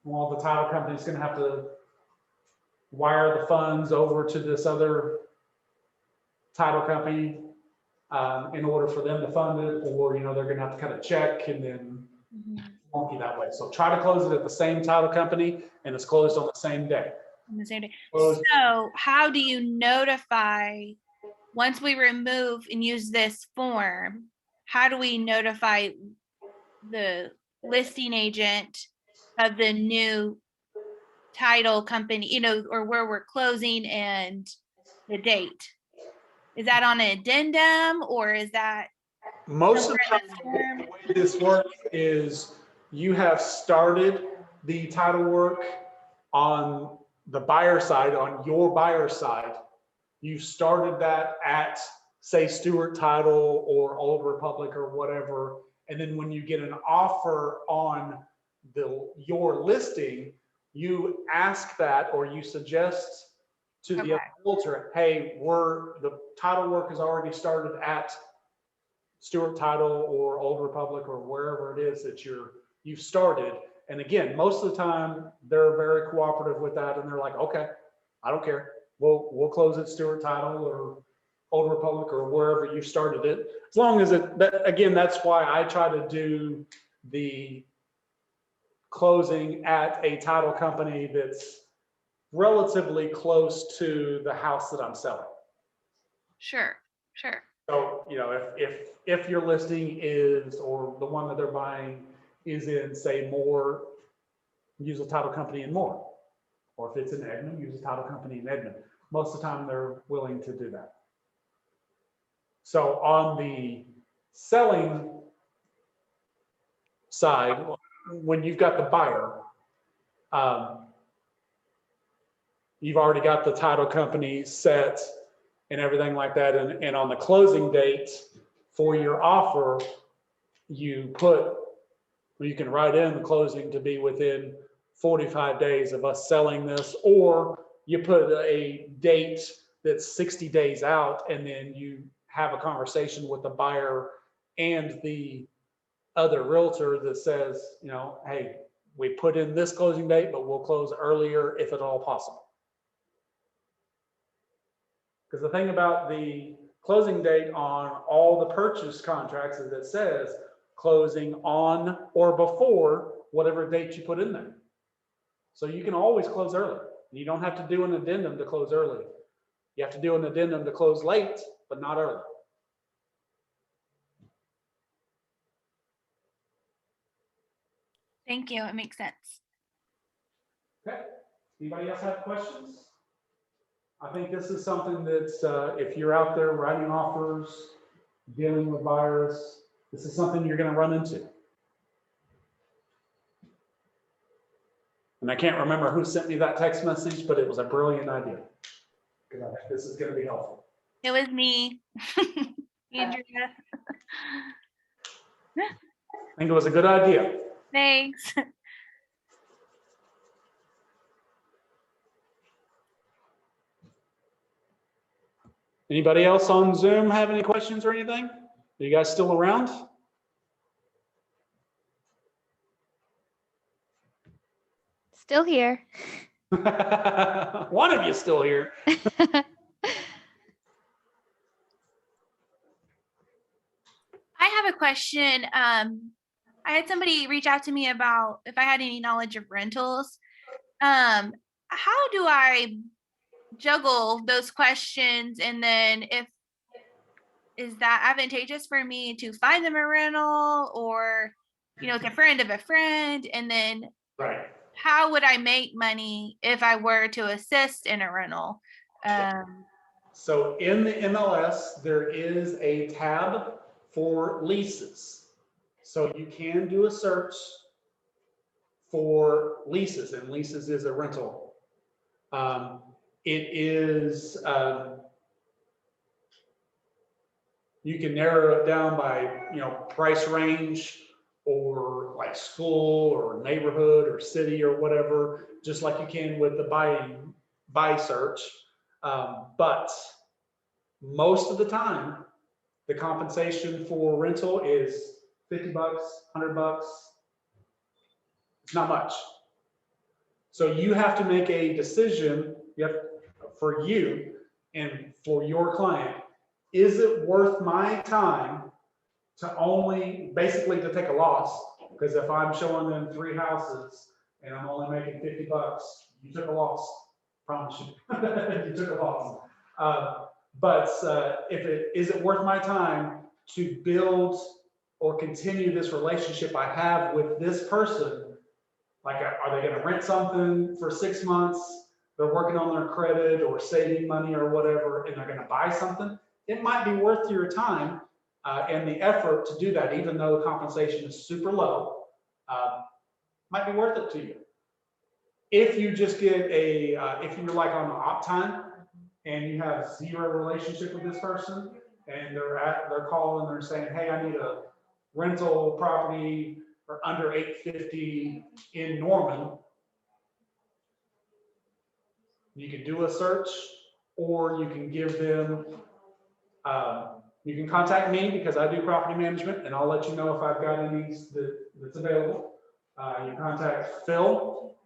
well, the title company is going to have to wire the funds over to this other title company in order for them to fund it, or they're going to have to cut a check and then wonky that way. So try to close it at the same title company and it's closed on the same day. On the same day. Closed. So how do you notify once we remove and use this form, how do we notify the listing agent of the new title company, or where we're closing and the date? Is that on an addendum, or is that Most of the somewhere time, in the form? the way this works is you have started the title work on the buyer side, on your buyer side. You started that at, say, Stewart Title or Old Republic or whatever. And then when you get an offer on your listing, you ask that, or you suggest to the Okay. other realtor, hey, the title work has already started at Stewart Title or Old Republic or wherever it is that you've started. And again, most of the time they're very cooperative with that, and they're like, okay, I don't care. We'll close at Stewart Title or Old Republic or wherever you started it. As long as again, that's why I try to do the closing at a title company that's relatively close to the house that I'm selling. Sure. So, if your listing is, or the one that they're buying is in, say, Moore, use a title company in Moore. Or if it's in Edmond, use a title company in Edmond. Most of the time, they're willing to do that. So on the selling side, when you've got the buyer, you've already got the title company set and everything like that. And on the closing date for your offer, you can write in the closing to be within 45 days of us selling this, or you put a date that's 60 days out, and then you have a conversation with the buyer and the other realtor that says, hey, we put in this closing date, but we'll close earlier if at all possible. Because the thing about the closing date on all the purchase contracts is it says closing on or before whatever date you put in there. So you can always close early. You don't have to do an addendum to close early. You have to do an addendum to close late, but not early. Thank you. It makes sense. Okay. Anybody else have questions? I think this is something that's, if you're out there writing offers, dealing with buyers, this is something you're going to run into. And I can't remember who sent me that text message, but it was a brilliant idea. Because I think this is going to be helpful. It was me, Andrea. I think it was a good idea. Thanks. Anybody else on Zoom have any questions or anything? Are you guys still around? Still here. One of you still here. I have a question. I had somebody reach out to me about if I had any knowledge of rentals. How do I juggle those questions? And then is that advantageous for me to find them a rental, or, it's a friend of a friend? And then Right. how would I make money if I were to assist in a rental? So in the MLS, there is a tab for leases. So you can do a search for leases, and leases is a rental. It is, you can narrow it down by, price range, or like school or neighborhood or city or whatever, just like you can with the buy search. But most of the time, the compensation for rental is $50, $100. It's not much. So you have to make a decision for you and for your client. Is it worth my time to only, basically to take a loss? Because if I'm showing them 3 houses and I'm only making $50, you took a loss. Promise you, you took a loss. But is it worth my time to build or continue this relationship I have with this person? Like, are they gonna rent something for 6 months? They're working on their credit or saving money or whatever, and they're gonna buy something? It might be worth your time and the effort to do that, even though the compensation is super low. Might be worth it to you. If you just get if you're like on the op time and you have zero relationship with this person, and they're calling, they're saying, hey, I need a rental property for under $850 in Norman, you can do a search, or you can give them, you can contact me because I do property management, and I'll let you know if I've got any that's available. You can contact Phil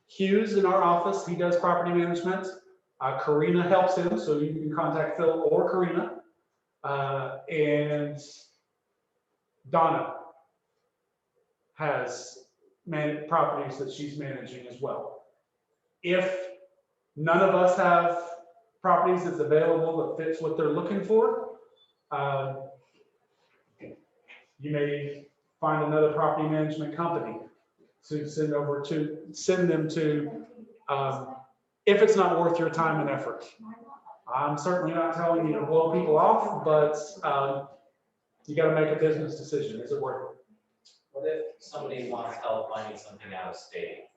Hughes in our office. He does property management. Karina helps him, so you can contact Phil or Karina. And Donna has properties that she's managing as well. If none of us have properties that's available that fits what they're looking for, you may find another property management company to send them to, if it's not worth your time and effort. I'm certainly not telling you to blow people off, but you got to make a business decision. Is it worth it? What if somebody wants help finding something out of state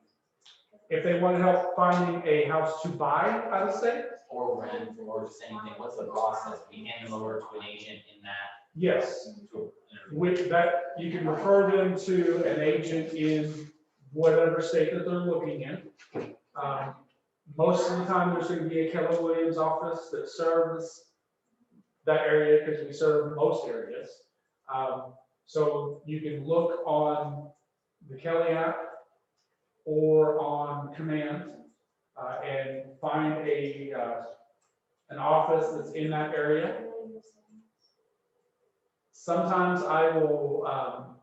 If they want help finding a house to buy out of state? or rent or just anything? What's the process? We hand them over to an agent in that? Yes. to- With that, you can refer them to an agent in whatever state that they're looking in. Most of the time, there's going to be a Keller Williams office that serves that area because we serve most areas. So you can look on the Kelly app or on Command and find an office that's in that area. Sometimes I will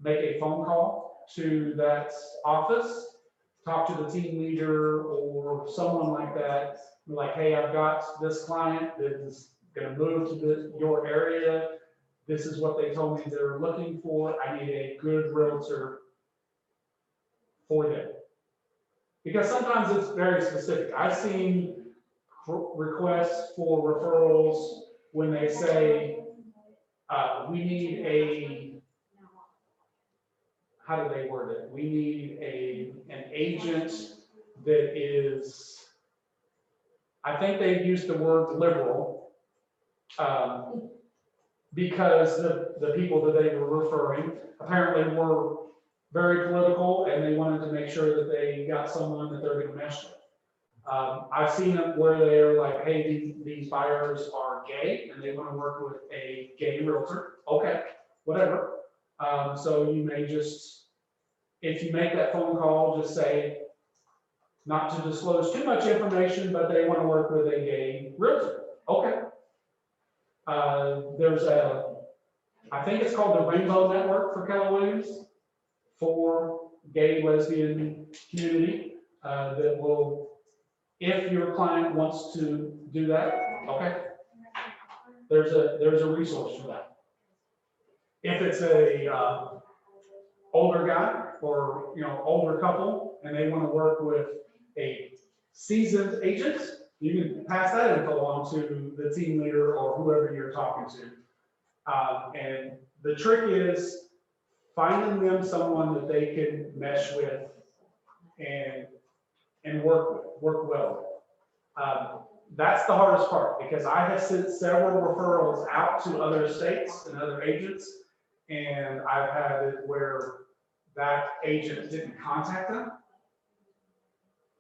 make a phone call to that office, talk to the team leader or someone like that. Like, hey, I've got this client that is going to move to your area. This is what they told me they're looking for. I need a good realtor for them. Because sometimes it's very specific. I've seen requests for referrals when they say, we need how do they word it? We need an agent that is, I think they used the word liberal, because the people that they were referring apparently were very political, and they wanted to make sure that they got someone that they're going to mesh with. I've seen it where they're like, hey, these buyers are gay and they want to work with a gay realtor. Okay, whatever. So you may just, if you make that phone call, just say, not to disclose too much information, but they want to work with a gay realtor. Okay. There's I think it's called the Rainbow Network for Keller Williams, for gay, lesbian community, that will, if your client wants to do that, okay, there's a resource for that. If it's a older guy or older couple and they want to work with a seasoned agent, you can pass that info on to the team leader or whoever you're talking to. And the trick is finding them someone that they can mesh with and work well. That's the hardest part, because I have sent several referrals out to other states and other agents, and I've had it where that agent didn't contact them.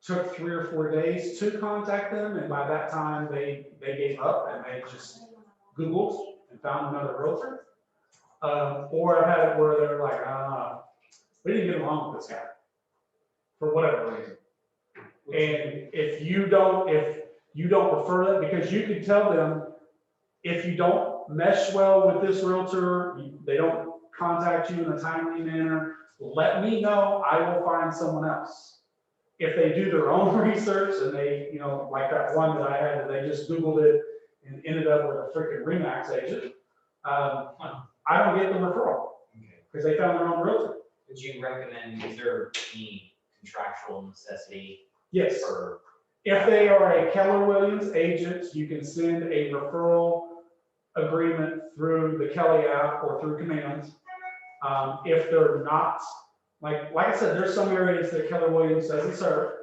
Took 3 or 4 days to contact them, and by that time they gave up and they just Googled and found another realtor. Or I've had it where they're like, we didn't get along with this guy for whatever reason. And if you don't refer them, because you can tell them, if you don't mesh well with this realtor, they don't contact you in a timely manner, let me know, I will find someone else. If they do their own research and they, like that one that I had, they just Googled it and ended up with a freaking Remax agent, I don't get the referral Okay. because they found their own realtor. Would you recommend, is there any contractual necessity Yes. for? If they are a Keller Williams agent, you can send a referral agreement through the Kelly app or through Commands. If they're not, like I said, there's some areas that Keller Williams doesn't serve.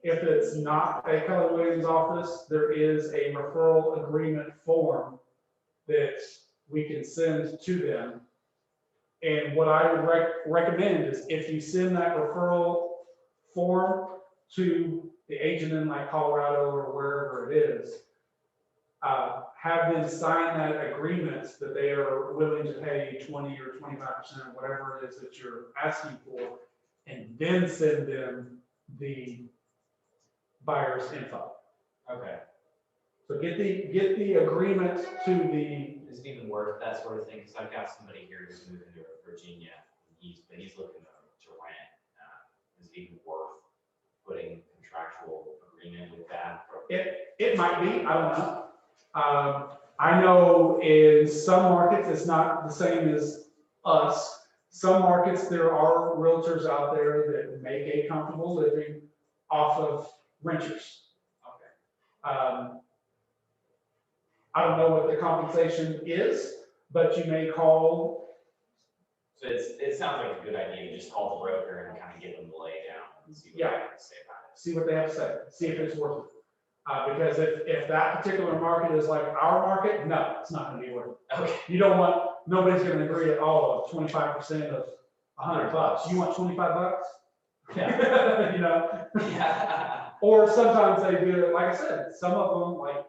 If it's not a Keller Williams office, there is a referral agreement form that we can send to them. And what I would recommend is if you send that referral form to the agent in like Colorado or wherever it is, have them sign that agreement that they are willing to pay 20 or 25% or whatever it is that you're asking for, and then send them the buyer's info. Okay. So get the agreement to the, Is it even worth that sort of thing? Because I've got somebody here who's moving to Virginia. He's looking to rent. Is it even worth putting contractual agreement with that? it might be, I don't know. I know in some markets, it's not the same as us. Some markets, there are realtors out there that make a comfortable living off of renters. Okay. I don't know what the compensation is, but you may call. So it sounds like a good idea to just call the broker and kind of get them to lay down and see what Yeah. they have to say about it. See what they have to say, see if it's worth it. Because if that particular market is like our market, no, it's not gonna be worth it. Okay. You don't want, nobody's gonna agree at all of 25% of $100. You want 25 bucks? Yeah. You know? Yeah. Or sometimes they do it, like I said, some of them, like,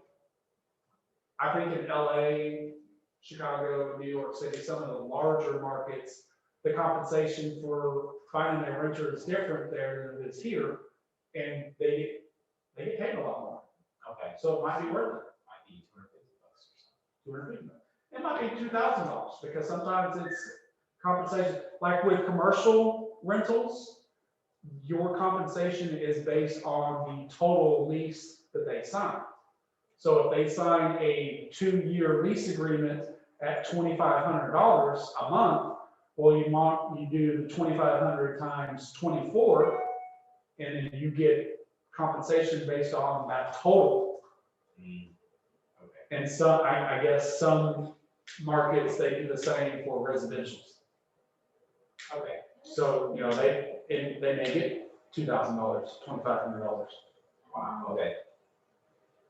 I think in LA, Chicago, New York City, some of the larger markets, the compensation for finding a renter is different there than it is here. And they get paid a lot more. Okay. So it might be worth it. Might be $250 or something. It might be $2,000 because sometimes it's compensation, like with commercial rentals, your compensation is based on the total lease that they sign. So if they sign a 2-year lease agreement at $2,500 a month, well, you do the 2,500 times 24, and then you get compensation based on that total. Okay. And some, I guess some markets, they do the same for residentials. Okay. So, you know, they make it $2,000, $2,500. Wow. Okay.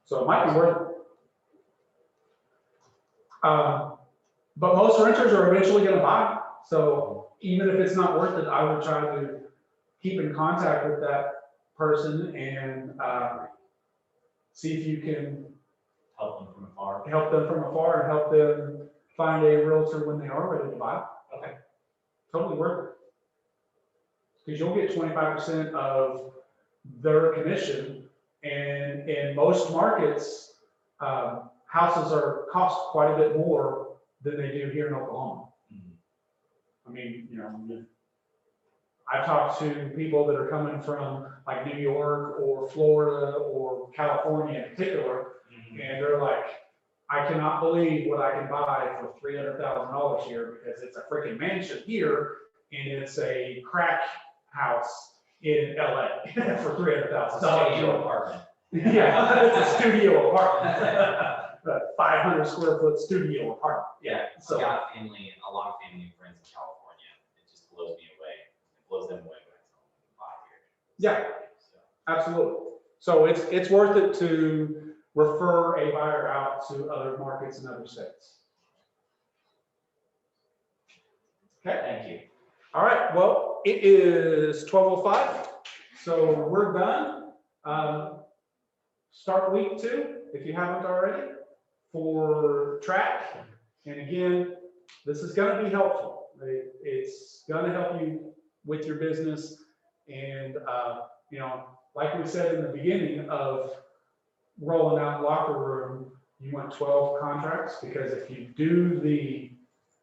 So it might be worth it. But most renters are eventually gonna buy. So even if it's not worth it, I would try to keep in contact with that person and see if you can Help them from afar. help them from afar and help them find a realtor when they are ready to buy. Okay. Totally worth it. Because you'll get 25% of their commission, and in most markets, houses cost quite a bit more than they do here in Oklahoma. I mean, you know, I've talked to people that are coming from like New York or Florida or California in particular, and they're like, I cannot believe what I can buy for $300,000 here because it's a freaking mansion here and it's a crack house in LA for $300,000. Studio apartment. Yeah, it's a studio apartment. A 500 square foot studio apartment. Yeah. So- I got a lot of family and friends in California. It just blows me away. It blows them away when I tell them to buy here. Yeah. So, Absolutely. So it's worth it to refer a buyer out to other markets in other states. Okay. thank you. All right. Well, it is 12:05, so we're done. Start week 2 if you haven't already for track. And again, this is going to be helpful. It's going to help you with your business. And you know, like we said in the beginning of rolling out locker room, you want 12 contracts because if you do the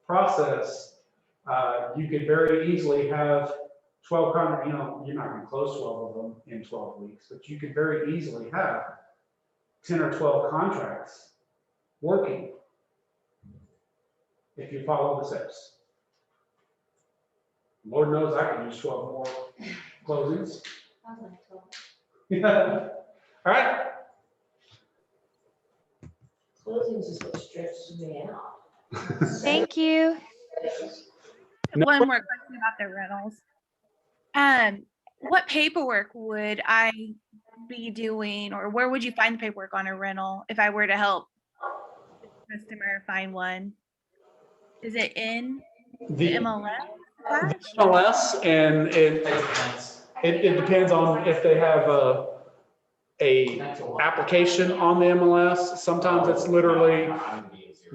process, you could very easily have 12 contracts. You know, you're not going to close 12 of them in 12 weeks, but you could very easily have 10 or 12 contracts working. If you follow the steps. Lord knows I can use 12 more closings. All right. Closings is what stresses me out. Thank you. No. One more question about the rentals. What paperwork would I be doing, or where would you find the paperwork on a rental if I were to help the customer find one? Is it in the The MLS attached? MLS, and it depends on if they have a application on the MLS. Sometimes it's literally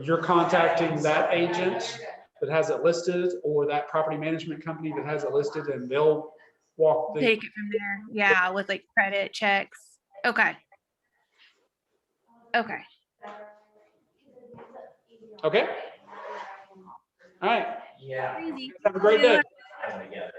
you're contacting that agent that has it listed, or that property management company that has it listed, and they'll walk the. Take it from there. Yeah, with like credit checks. Okay. Okay. Okay. All right. Yeah. Crazy. Have a great day. Together.